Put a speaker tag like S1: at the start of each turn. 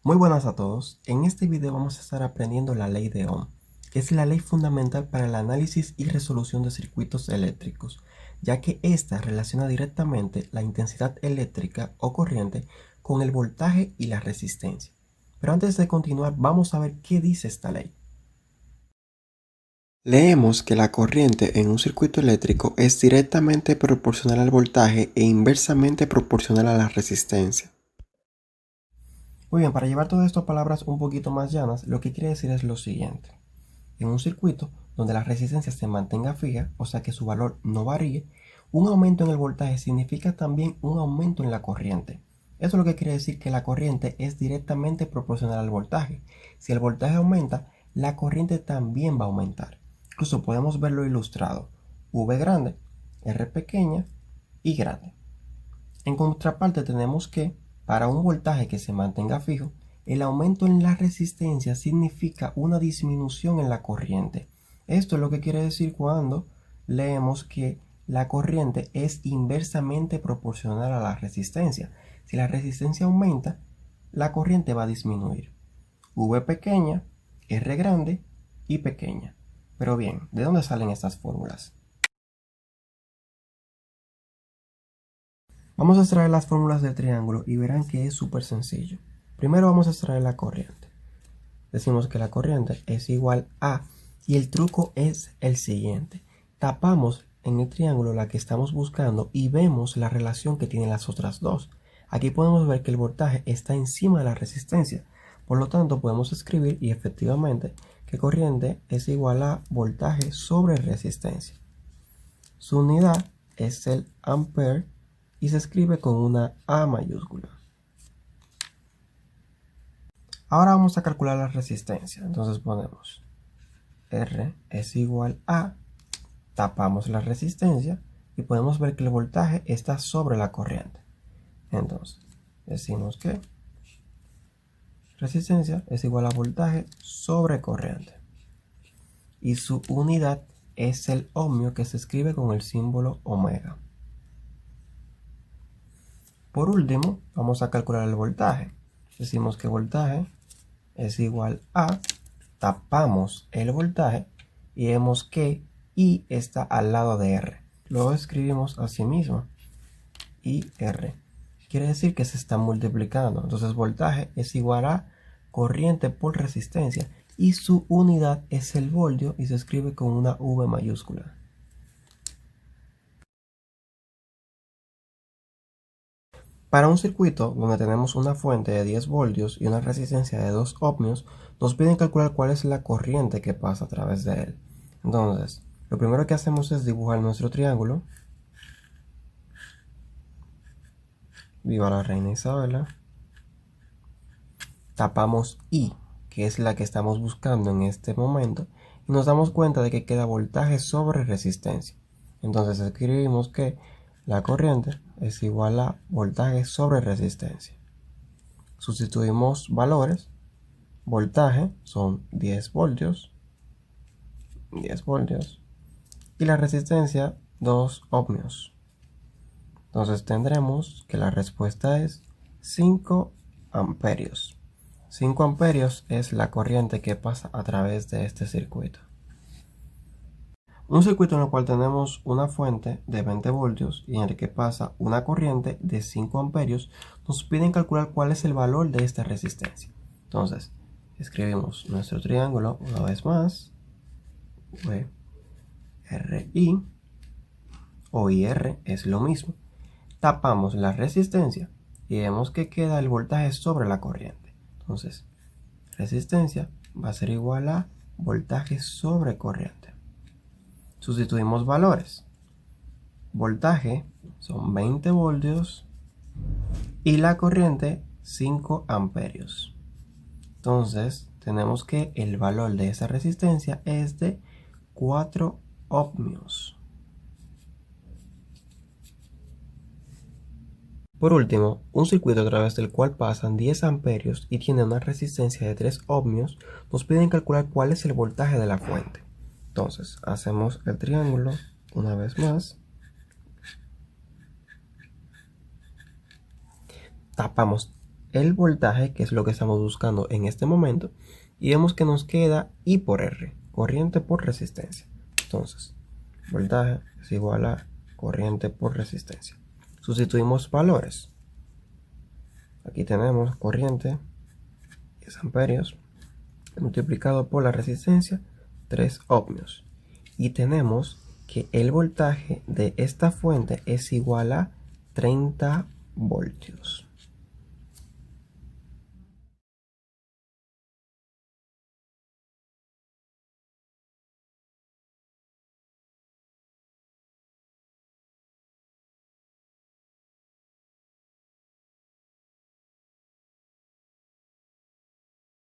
S1: Muy buenas a todos. En este video vamos a estar aprendiendo la ley de Ohm, que es la ley fundamental para el análisis y resolución de circuitos eléctricos, ya que ésta relaciona directamente la intensidad eléctrica o corriente con el voltaje y la resistencia. Pero antes de continuar, vamos a ver qué dice esta ley. Leemos que la corriente en un circuito eléctrico es directamente proporcional al voltaje e inversamente proporcional a la resistencia. Muy bien, para llevar todo esto a palabras un poquito más llanas, lo que quiere decir es lo siguiente. En un circuito donde la resistencia se mantenga fija, o sea que su valor no varíe, un aumento en el voltaje significa también un aumento en la corriente. Eso es lo que quiere decir que la corriente es directamente proporcional al voltaje. Si el voltaje aumenta, la corriente también va a aumentar. Incluso podemos verlo ilustrado. V grande, R pequeña y grande. En contraparte tenemos que, para un voltaje que se mantenga fijo, el aumento en la resistencia significa una disminución en la corriente. Esto es lo que quiere decir cuando leemos que la corriente es inversamente proporcional a la resistencia. Si la resistencia aumenta, la corriente va a disminuir. V pequeña, R grande y pequeña. Pero bien, ¿de dónde salen estas fórmulas? Vamos a extraer las fórmulas del triángulo y verán que es súper sencillo. Primero vamos a extraer la corriente. Decimos que la corriente es igual a, y el truco es el siguiente. Tapamos en el triángulo la que estamos buscando y vemos la relación que tienen las otras dos. Aquí podemos ver que el voltaje está encima de la resistencia. Por lo tanto, podemos escribir y efectivamente que corriente es igual a voltaje sobre resistencia. Su unidad es el ampere y se escribe con una A mayúscula. Ahora vamos a calcular la resistencia. Entonces ponemos R es igual a, tapamos la resistencia y podemos ver que el voltaje está sobre la corriente. Entonces decimos que resistencia es igual a voltaje sobre corriente. Y su unidad es el ohmio, que se escribe con el símbolo omega. Por último, vamos a calcular el voltaje. Decimos que voltaje es igual a, tapamos el voltaje y vemos que I está al lado de R. Luego escribimos así mismo, IR. Quiere decir que se está multiplicando. Entonces voltaje es igual a corriente por resistencia y su unidad es el voltio y se escribe con una V mayúscula. Para un circuito donde tenemos una fuente de 10 voltios y una resistencia de 2 ohmios, nos piden calcular cuál es la corriente que pasa a través de él. Entonces, lo primero que hacemos es dibujar nuestro triángulo. Viva la reina Isabela. Tapamos I, que es la que estamos buscando en este momento, y nos damos cuenta de que queda voltaje sobre resistencia. Entonces escribimos que la corriente es igual a voltaje sobre resistencia. Sustituimos valores. Voltaje son 10 voltios, y la resistencia 2 ohmios. Entonces tendremos que la respuesta es 5 amperios. 5 amperios es la corriente que pasa a través de este circuito. Un circuito en el cual tenemos una fuente de 20 voltios y en el que pasa una corriente de 5 amperios, nos piden calcular cuál es el valor de esta resistencia. Entonces, escribimos nuestro triángulo una vez más. RI o IR es lo mismo. Tapamos la resistencia y vemos que queda el voltaje sobre la corriente. Entonces, resistencia va a ser igual a voltaje sobre corriente. Sustituimos valores. Voltaje son 20 voltios y la corriente 5 amperios. Entonces, tenemos que el valor de esa resistencia es de 4 ohmios. Por último, un circuito a través del cual pasan 10 amperios y tiene una resistencia de 3 ohmios, nos piden calcular cuál es el voltaje de la fuente. Entonces, hacemos el triángulo una vez más. Tapamos el voltaje, que es lo que estamos buscando en este momento, y vemos que nos queda I por R, corriente por resistencia. Entonces, voltaje es igual a corriente por resistencia. Sustituimos valores. Aquí tenemos corriente, 10 amperios, multiplicado por la resistencia, 3 ohmios. Y tenemos que el voltaje de esta fuente es igual a 30 voltios.